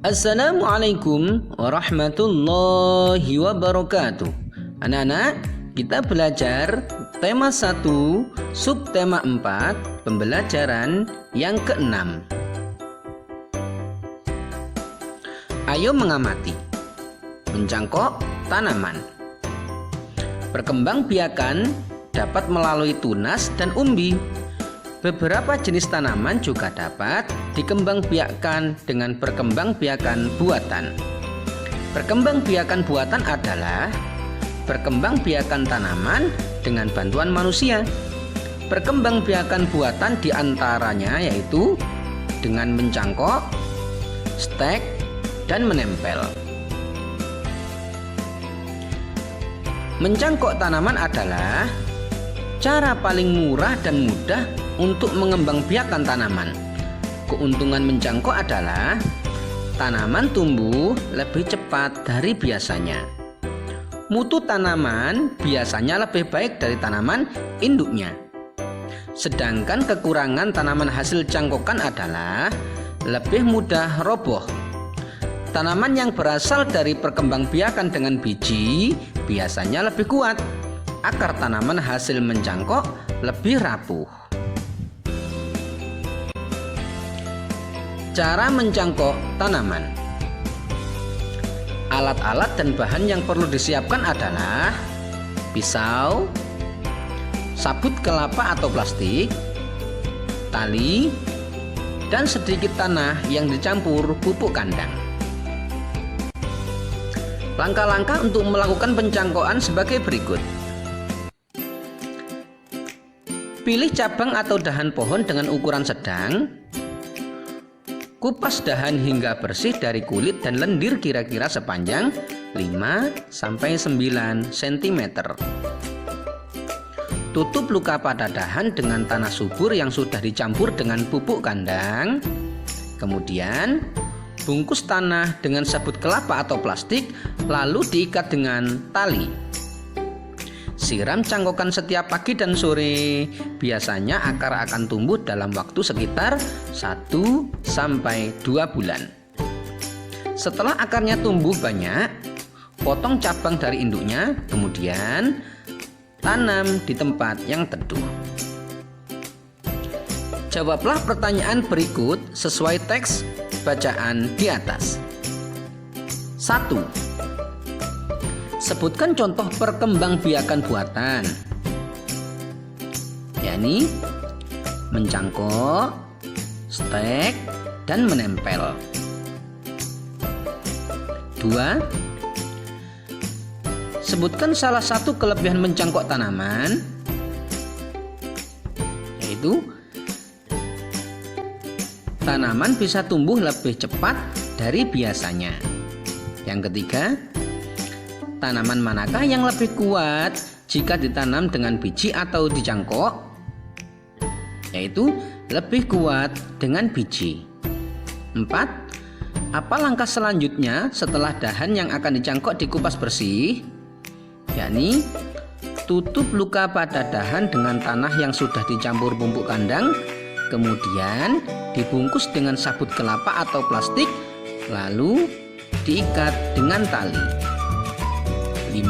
Assalamualaikum warahmatullahi wabarakatuh. Anak-anak, kita belajar tema 1, subtema 4, pembelajaran yang ke-6. Ayo mengamati. Mencangkok tanaman. Perkembangbiakan dapat melalui tunas dan umbi. Beberapa jenis tanaman juga dapat dikembangbiakkan dengan perkembangbiakan buatan. Perkembangbiakan buatan adalah perkembangbiakan tanaman dengan bantuan manusia. Perkembangbiakan buatan diantaranya yaitu dengan mencangkok, stek, dan menempel. Mencangkok tanaman adalah cara paling murah dan mudah untuk mengembangbiakan tanaman. Keuntungan mencangkok adalah tanaman tumbuh lebih cepat dari biasanya. Mutu tanaman biasanya lebih baik dari tanaman induknya. Sedangkan kekurangan tanaman hasil cangkokan adalah lebih mudah roboh. Tanaman yang berasal dari perkembangbiakan dengan biji biasanya lebih kuat. Akar tanaman hasil mencangkok lebih rapuh. Cara mencangkok tanaman. Alat-alat dan bahan yang perlu disiapkan adalah pisau, sabut kelapa atau plastik, tali, dan sedikit tanah yang dicampur pupuk kandang. Langkah-langkah untuk melakukan pencangkokan sebagai berikut. Pilih cabang atau dahan pohon dengan ukuran sedang. Kupas dahan hingga bersih dari kulit dan lendir kira-kira sepanjang 5-9 cm. Tutup luka pada dahan dengan tanah subur yang sudah dicampur dengan pupuk kandang. Kemudian, bungkus tanah dengan sabut kelapa atau plastik lalu diikat dengan tali. Siram cangkokan setiap pagi dan sore. Biasanya akar akan tumbuh dalam waktu sekitar 1-2 bulan. Setelah akarnya tumbuh banyak, potong cabang dari induknya, kemudian tanam di tempat yang teduh. Jawablah pertanyaan berikut sesuai teks bacaan di atas. 1. Sebutkan contoh perkembangbiakan buatan, yakni mencangkok, stek, dan menempel. 2. Sebutkan salah satu kelebihan mencangkok tanaman, yaitu tanaman bisa tumbuh lebih cepat dari biasanya. Yang ketiga, tanaman manakah yang lebih kuat jika ditanam dengan biji atau dicangkok? Yaitu lebih kuat dengan biji. 4. Apa langkah selanjutnya setelah dahan yang akan dicangkok dikupas bersih? Yakni tutup luka pada dahan dengan tanah yang sudah dicampur pupuk kandang, kemudian dibungkus dengan sabut kelapa atau plastik, lalu diikat dengan tali. 5.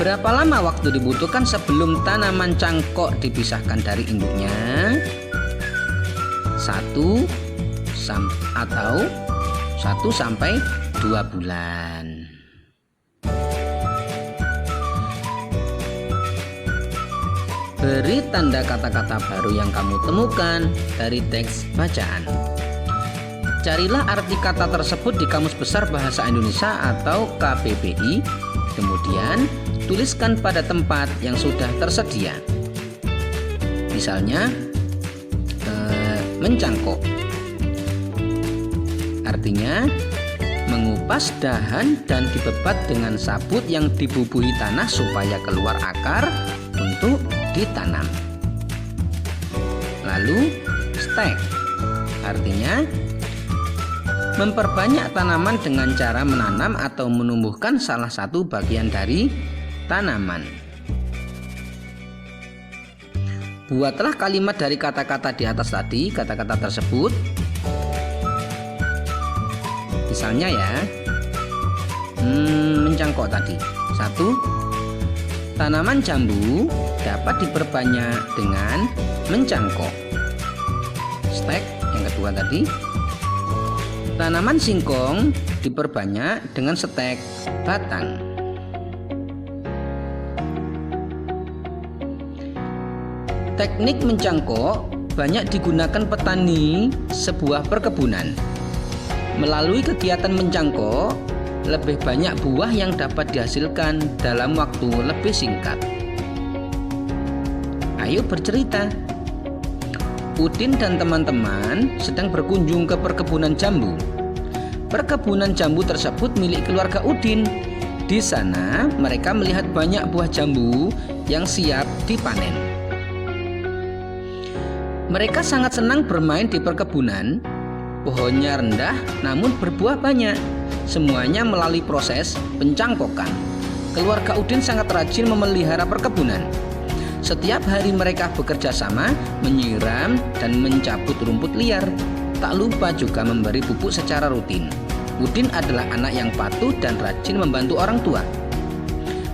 Berapa lama waktu dibutuhkan sebelum tanaman cangkok dipisahkan dari induknya? 1 atau 1-2 bulan. Beri tanda kata-kata baru yang kamu temukan dari teks bacaan. Carilah arti kata tersebut di Kamus Besar Bahasa Indonesia atau KBBI, kemudian tuliskan pada tempat yang sudah tersedia. Misalnya, mencangkok. Artinya, mengupas dahan dan dibebat dengan sabut yang dibubuhi tanah supaya keluar akar untuk ditanam. Lalu, stek. Artinya, memperbanyak tanaman dengan cara menanam atau menumbuhkan salah satu bagian dari tanaman. Buatlah kalimat dari kata-kata di atas tadi. Kata-kata tersebut Misalnya ya, mencangkok tadi. 1. Tanaman jambu dapat diperbanyak dengan mencangkok. Stek yang kedua tadi. Tanaman singkong diperbanyak dengan stek batang. Teknik mencangkok banyak digunakan petani sebuah perkebunan. Melalui kegiatan mencangkok, lebih banyak buah yang dapat dihasilkan dalam waktu lebih singkat. Ayo bercerita. Udin dan teman-teman sedang berkunjung ke perkebunan jambu. Perkebunan jambu tersebut milik keluarga Udin. Di sana mereka melihat banyak buah jambu yang siap dipanen. Mereka sangat senang bermain di perkebunan. Pohonnya rendah namun berbuah banyak. Semuanya melalui proses pencangkokan. Keluarga Udin sangat rajin memelihara perkebunan. Setiap hari mereka bekerja sama menyiram dan mencabut rumput liar. Tak lupa juga memberi pupuk secara rutin. Udin adalah anak yang patuh dan rajin membantu orang tua.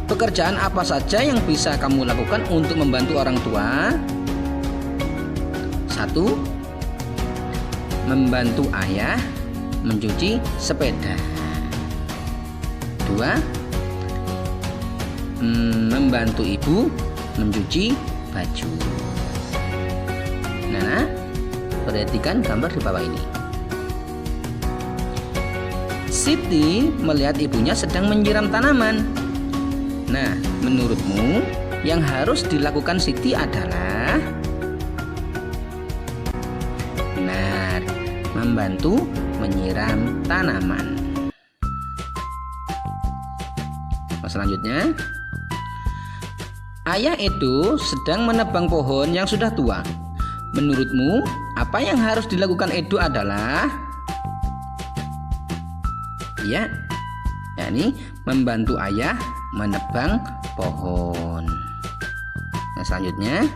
Pekerjaan apa saja yang bisa kamu lakukan untuk membantu orang tua? 1. Membantu ayah mencuci sepeda. 2. Membantu ibu mencuci baju. Nah, perhatikan gambar di bawah ini. Siti melihat ibunya sedang menyiram tanaman. Nah, menurutmu yang harus dilakukan Siti adalah benar, membantu menyiram tanaman. Selanjutnya, ayah Edo sedang menebang pohon yang sudah tua. Menurutmu, apa yang harus dilakukan Edo adalah yakni membantu ayah menebang pohon. Nah, selanjutnya,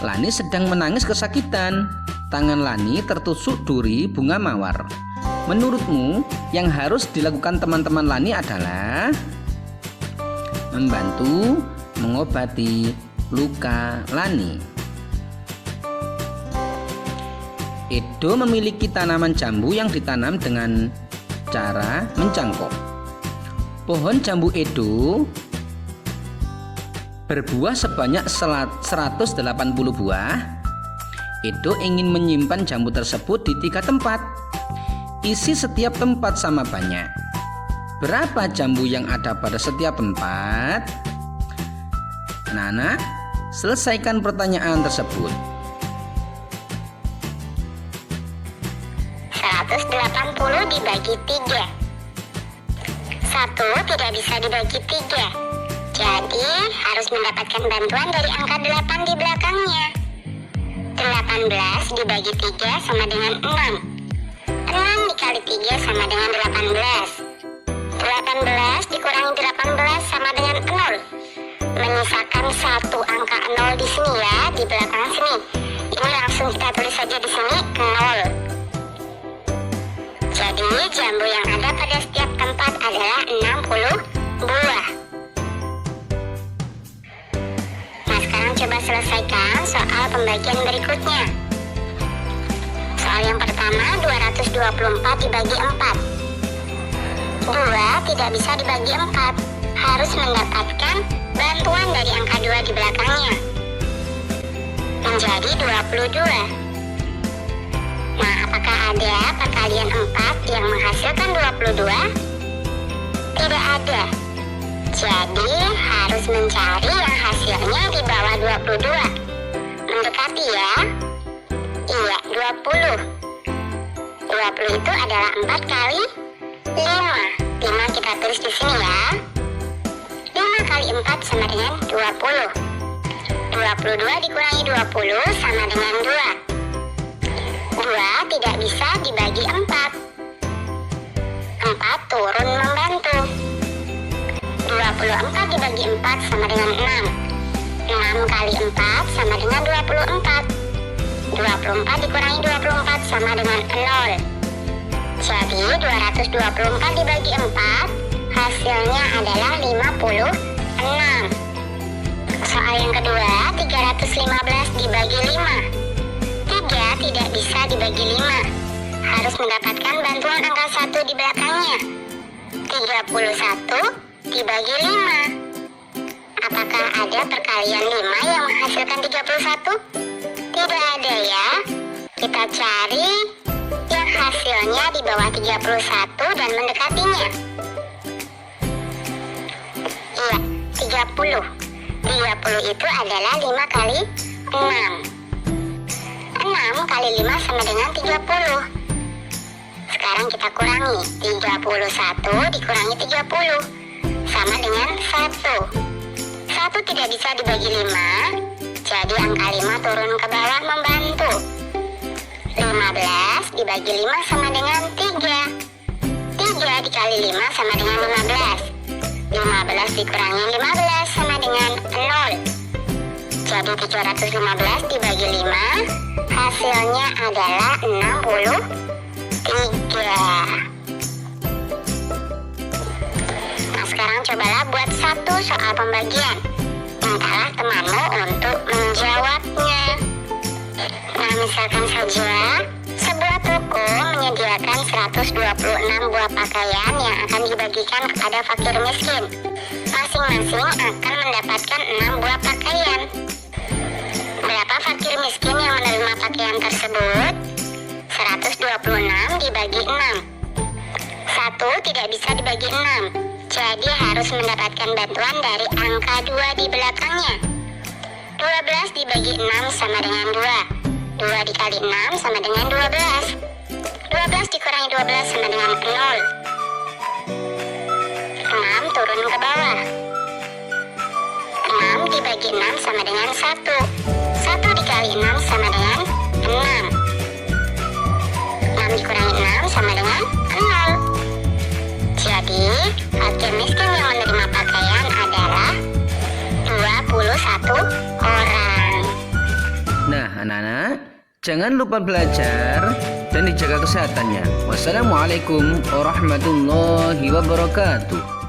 Lani sedang menangis kesakitan. Tangan Lani tertusuk duri bunga mawar. Menurutmu, yang harus dilakukan teman-teman Lani adalah membantu mengobati luka Lani. Edo memiliki tanaman jambu yang ditanam dengan cara mencangkok. Pohon jambu Edo berbuah sebanyak 180 buah. Edo ingin menyimpan jambu tersebut di 3 tempat. Isi setiap tempat sama banyak. Berapa jambu yang ada pada setiap tempat? Nana, selesaikan pertanyaan tersebut. 180 dibagi 3. 1 tidak bisa dibagi 3. Jadi harus mendapatkan bantuan dari angka 8 di belakangnya. 18 dibagi 3 sama dengan 6. 6 dikali 3 sama dengan 18. 18 dikurangi 18 sama dengan 0. Menyisakan 1 angka 0 di sini ya, di belakang sini. Ini langsung kita tulis saja di sini 0. Jadi jambu yang ada pada setiap tempat adalah 60 buah. Nah, sekarang coba selesaikan soal pembagian berikutnya. Soal yang pertama, 224 dibagi 4. 2 tidak bisa dibagi 4. Harus mendapatkan bantuan dari angka 2 di belakangnya. Menjadi 22. Nah, apakah ada perkalian 4 yang menghasilkan 22? Tidak ada. Jadi, harus mencari yang hasilnya di bawah 22. Mendekati ya. Iya, 20. 20 itu adalah 4 kali 5. 5 kita tulis di sini ya. 5 kali 4 sama dengan 20. 22 dikurangi 20 sama dengan 2. 2 tidak bisa dibagi 4. 4 turun membantu. 24 dibagi 4 sama dengan 6. 6 kali 4 sama dengan 24. 24 dikurangi 24 sama dengan 0. Jadi 224 dibagi 4 hasilnya adalah 56. Soal yang kedua, 315 dibagi 5. 3 tidak bisa dibagi 5. Harus mendapatkan bantuan angka 1 di belakangnya. 31 dibagi 5. Apakah ada perkalian 5 yang menghasilkan 31? Tidak ada ya. Kita cari yang hasilnya di bawah 31 dan mendekatinya. Iya, 30. 30 itu adalah 5 kali 6. 6 kali 5 sama dengan 30. Sekarang kita kurangi. 31 dikurangi 30 sama dengan 1. 1 tidak bisa dibagi 5, jadi angka 5 turun ke bawah membantu. 15 dibagi 5 sama dengan 3. 3 dikali 5 sama dengan 15. 15 dikurangi 15 sama dengan 0. Jadi 315 dibagi 5 hasilnya adalah 63. Nah, sekarang cobalah buat satu soal pembagian. Mintalah temanmu untuk menjawabnya. Nah, misalkan saja sebuah toko menyediakan 126 buah pakaian yang akan dibagikan kepada fakir miskin. Masing-masing akan mendapatkan 6 buah pakaian. Berapa fakir miskin yang menerima pakaian tersebut? 126 dibagi 6. 1 tidak bisa dibagi 6. Jadi harus mendapatkan bantuan dari angka 2 di belakangnya. 12 dibagi 6 sama dengan 2. 2 dikali 6 sama dengan 12. 12 dikurangi 12 sama dengan 0. 6 turun ke bawah. 6 dibagi 6 sama dengan 1. 1 dikali 6 sama dengan 6. 6 dikurangi 6 sama dengan 0. Jadi, fakir miskin yang menerima pakaian adalah 21 orang. Nah, anak-anak, jangan lupa belajar dan dijaga kesehatannya. Wassalamualaikum warahmatullahi wabarakatuh.